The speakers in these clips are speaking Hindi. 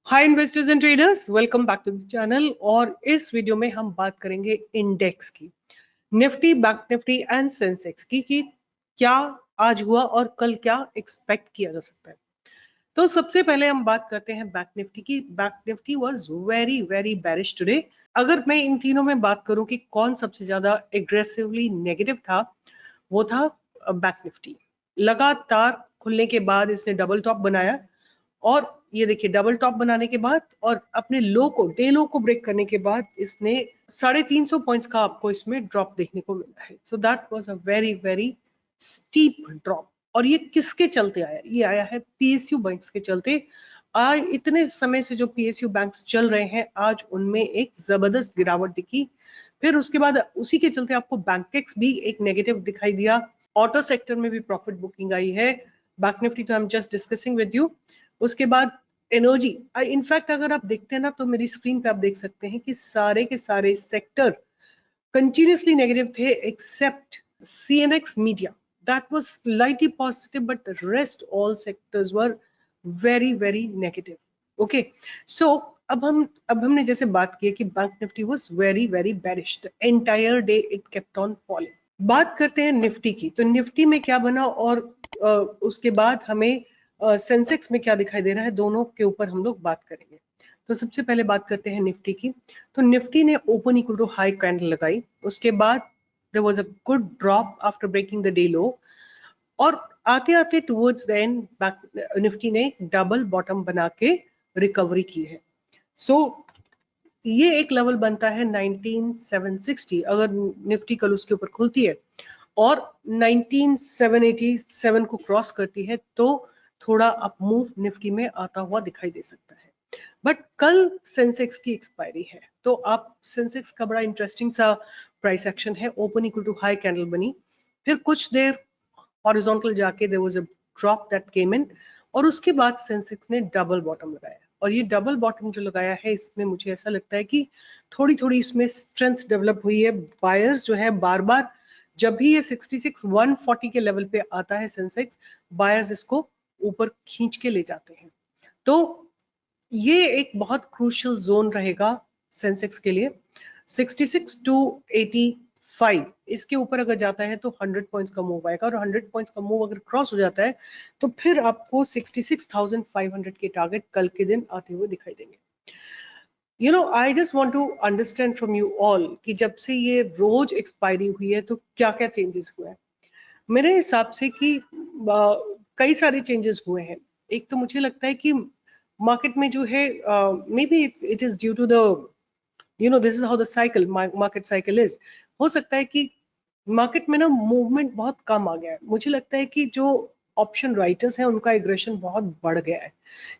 Hi investors and traders, welcome back to the channel. और इस वीडियो में हम बात करेंगे इंडेक्स की, Nifty, bank Nifty and Sensex की कि क्या आज हुआ और कल क्या एक्सपेक्ट किया जा सकता है। तो सबसे पहले हम बात करते हैं बैंक निफ्टी की। Bank Nifty was very very bearish today. अगर मैं इन तीनों में बात करूं कि कौन सबसे ज्यादा एग्रेसिवली नेगेटिव था, वो था बैंक निफ्टी। लगातार खुलने के बाद इसने डबल टॉप बनाया और ये देखिए डबल टॉप बनाने के बाद और अपने लो को, डे लो को ब्रेक करने के बाद इसने 350 पॉइंट्स का आपको इसमें ड्रॉप देखने को मिला है। So that was a very very steep drop. और ये किसके चलते आया? ये आया है पीएसयू बैंक्स के चलते। आज इतने समय से जो पीएसयू बैंक्स चल रहे हैं, आज उनमें एक जबरदस्त गिरावट दिखी। फिर उसके बाद उसी के चलते आपको बैंकेक्स भी एक नेगेटिव दिखाई दिया। ऑटो सेक्टर में भी प्रॉफिट बुकिंग आई है। बैंक निफ्टी तो I am just discussing with you. उसके बाद एनर्जी, इनफैक्ट अगर आप देखते हैं ना तो मेरी स्क्रीन पे आप देख सकते हैं कि सारे के सारे सेक्टर कंटिन्यूसली नेगेटिव थे except CNX media, that was slightly positive, but the rest all sectors were very very negative. Okay, so अब हमने जैसे बात की कि bank Nifty was very very bearish the entire day, it kept on falling. बात करते हैं निफ्टी की। तो निफ्टी में क्या बना और उसके बाद हमें सेंसेक्स में क्या दिखाई दे रहा है, दोनों के ऊपर हम लोग बात करेंगे। तो सबसे पहले बात करते हैं निफ्टी की। तो निफ्टी ने open equal to high candle लगाई, उसके बाद there was a good drop after breaking the day low, और आते आते टुवर्ड्स द एंड निफ्टी ने डबल बॉटम बना के रिकवरी की है। सो ये एक लेवल बनता है 19760। अगर निफ्टी कल उसके ऊपर खुलती है और 19787 को क्रॉस करती है तो थोड़ा अप मूव निफ्टी में आता हुआ दिखाई दे सकता है। बट कल सेंसेक्स की एक्सपायरी है, तो आप सेंसेक्स का बड़ा इंटरेस्टिंग सा प्राइस एक्शन है। Open equal to high candle बनी, फिर कुछ देर हॉरिजॉन्टल जाके there was a drop that came in, और उसके बाद सेंसेक्स ने डबल बॉटम लगाया। और ये डबल बॉटम जो लगाया है, इसमें मुझे ऐसा लगता है कि थोड़ी थोड़ी इसमें स्ट्रेंथ डेवलप हुई है। बायर्स जो है बार बार जब भी ये 66,140 के लेवल पे आता है सेंसेक्स, बायर्स इसको ऊपर खींच के ले जाते हैं। तो ये एक बहुत क्रूशियल जोन रहेगा सेंसेक्स के लिए। 66 टू 85 इसके ऊपर अगर जाता है तो 100 पॉइंट्स का मूव आएगा, और 100 पॉइंट्स का मूव अगर क्रॉस हो जाता है तो फिर आपको 66,500 के टारगेट कल के दिन आते हुए दिखाई देंगे। You know, I just want to understand from you all कि जब से ये रोज एक्सपायरी हुई है तो क्या क्या चेंजेस हुए हैं। मेरे हिसाब से कि कई सारे चेंजेस हुए हैं। एक तो मुझे लगता है कि मार्केट में जो है, maybe it is due to the, you know, this is how the cycle, market cycle is. हो सकता है कि मार्केट में ना मूवमेंट बहुत कम आ गया है। मुझे लगता है कि जो ऑप्शन राइटर्स हैं उनका एग्रेशन बहुत बढ़ गया है।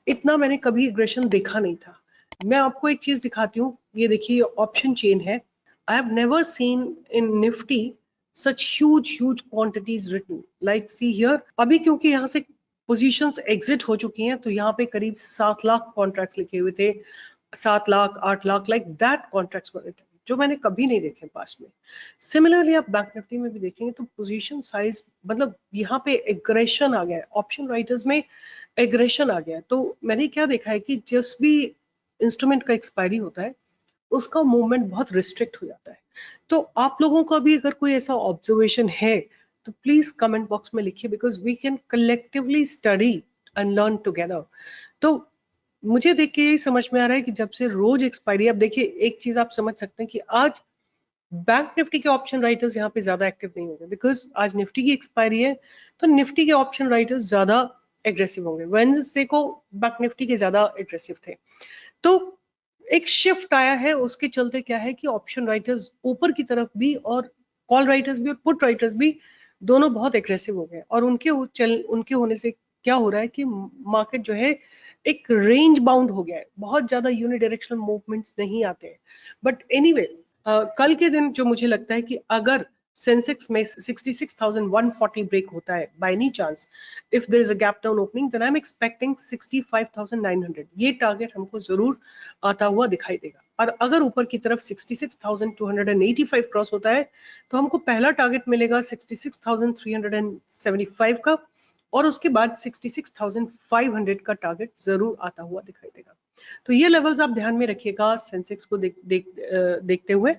इतना मैंने कभी एग्रेशन देखा नहीं था। मैं आपको एक चीज दिखाती हूँ, ये देखिए ऑप्शन चेन है। I have never seen in Nifty such huge quantities written, like see here। अभी क्योंकि यहाँ से पोजीशंस एग्जिट हो चुकी हैं तो यहाँ पे करीब 7 लाख कॉन्ट्रैक्ट्स लिखे हुए थे, 7 lakh 8 lakh, like that contracts were written, जो मैंने कभी नहीं देखे पास में। सिमिलरली आप बैंक निफ्टी में भी देखेंगे तो पोजीशन साइज, मतलब यहाँ पे एग्रेशन आ गया है, ऑप्शन राइटर्स में एग्रेशन आ गया है। तो मैंने क्या देखा है कि जिस भी इंस्ट्रूमेंट का एक्सपायरी होता है उसका मूवमेंट बहुत रिस्ट्रिक्ट हो जाता है। तो आप लोगों का भी अगर कोई ऐसा ऑब्जर्वेशन है तो प्लीज कमेंट बॉक्स में लिखिए, because we can collectively study and learn together. तो मुझे देख के यही समझ में आ रहा है कि जब से रोज एक्सपायरी, अब देखिए एक चीज आप समझ सकते हैं कि आज बैंक निफ्टी के ऑप्शन राइटर्स यहाँ पे ज्यादा एक्टिव नहीं होंगे, बिकॉज आज निफ्टी की एक्सपायरी है, तो निफ्टी के ऑप्शन राइटर्स ज्यादा एग्रेसिव होंगे। वेडनेसडे को बैंक निफ्टी के ज्यादा एग्रेसिव थे। तो एक शिफ्ट आया है, उसके चलते क्या है कि ऑप्शन राइटर्स ऊपर की तरफ भी, और कॉल राइटर्स भी और पुट राइटर्स भी दोनों बहुत एग्रेसिव हो गए। और उनके होने से क्या हो रहा है कि मार्केट जो है एक रेंज बाउंड हो गया है, बहुत ज्यादा यूनिडायरेक्शनल मूवमेंट्स नहीं आते हैं। बट एनीवे, कल के दिन जो मुझे लगता है कि अगर सेंसेक्स में 66,140 ब्रेक होता है by any chance, if there is a gap down opening, then I am expecting 65,900, ये टारगेट हमको जरूर आता हुआ दिखाई देगा। और अगर ऊपर की तरफ 66,285 क्रॉस होता है तो हमको पहला टारगेट मिलेगा 66,375 का, और उसके बाद 66,500 का टारगेट जरूर आता हुआ दिखाई देगा। तो ये लेवल्स आप ध्यान में रखिएगा सेंसेक्स को देखते हुए।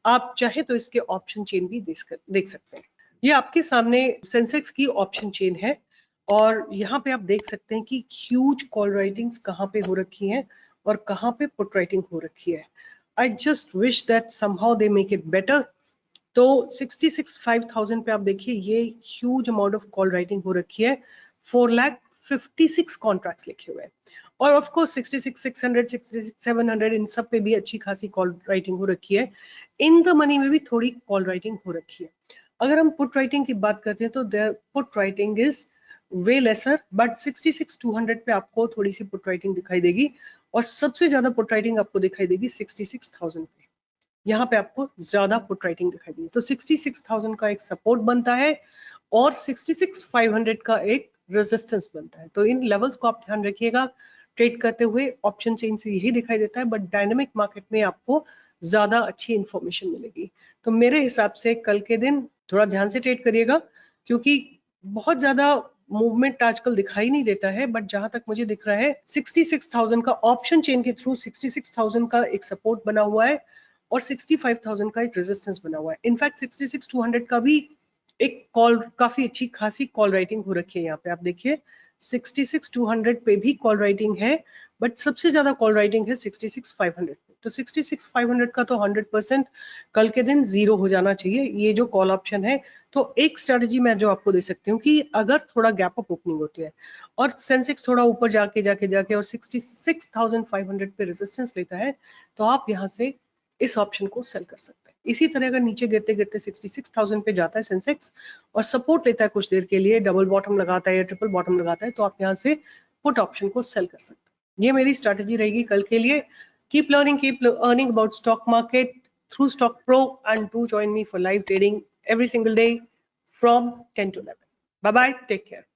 आप चाहे तो इसके ऑप्शन चेन भी देख सकते हैं। ये आपके सामने सेंसेक्स की ऑप्शन चेन है और यहाँ पे आप देख सकते हैं कि ह्यूज कॉल राइटिंग्स कहाँ पे हो रखी हैं और कहाँ पे पुट राइटिंग हो रखी है। I just wish that somehow they make it better. तो 66,500 पे आप देखिए ये huge amount of call writing हो रखी है। 4,56,000 कॉन्ट्रैक्ट्स लिखे हुए हैं और ऑफ कोर्स 66,600, 66,700 इन सब पे भी अच्छी खासी कॉल राइटिंग हो रखी है। इन द मनी में भी थोड़ी कॉल राइटिंग हो रखी है। अगर हम पुट राइटिंग की बात करते हैं तो put writing is way lesser, but 66,200 पे आपको थोड़ी सी पुट राइटिंग दिखाई देगी और सबसे ज्यादा पुट राइटिंग आपको दिखाई देगी 66,000 पे। यहाँ पे आपको ज्यादा पुट राइटिंग दिखाई देगी। तो 66,000 का एक सपोर्ट बनता है और 66,500 का एक रेजिस्टेंस बनता है। तो इन लेवल्स को आप ध्यान रखिएगा ट्रेड करते हुए। ऑप्शन चेन से यही दिखाई देता है, बट डायनेमिक मार्केट में आपको ज्यादा अच्छी इंफॉर्मेशन मिलेगी। तो मेरे हिसाब से कल के दिन थोड़ा ध्यान से ट्रेड करिएगा, क्योंकि बहुत ज्यादा मूवमेंट आजकल दिखाई नहीं देता है, बट जहां तक मुझे दिख रहा है 66,000 का ऑप्शन चेन के थ्रू 66,000 का एक सपोर्ट बना हुआ है और 65,000 का एक रेजिस्टेंस बना हुआ है। इनफैक्ट 66,200 का भी एक कॉल, काफी अच्छी खासी कॉल राइटिंग हो रखी है। यहाँ पे आप देखिए 66,200 पे भी कॉल राइटिंग है, बट सबसे ज्यादा कॉल राइटिंग है 66,500 पे। तो 66,500 का तो 100% कल के दिन जीरो हो जाना चाहिए ये जो कॉल ऑप्शन है। तो एक स्ट्रेटेजी मैं जो आपको दे सकती हूँ कि अगर थोड़ा गैप अप ओपनिंग होती है और सेंसेक्स थोड़ा ऊपर जाके और 66,500 पे रेजिस्टेंस लेता है, तो आप यहाँ से इस ऑप्शन को सेल कर सकते हैं। इसी तरह अगर नीचे गिरते गिरते 66,000 पे जाता है सेंसेक्स और सपोर्ट लेता है कुछ देर के लिए, डबल बॉटम लगाता है या ट्रिपल बॉटम लगाता है, तो आप यहाँ से पुट ऑप्शन को सेल कर सकते हैं। ये मेरी स्ट्रैटेजी रहेगी कल के लिए। Keep learning, keep earning about stock market through Stock Pro, and do join me for live trading every single day from 10 to 11. Bye bye, take care.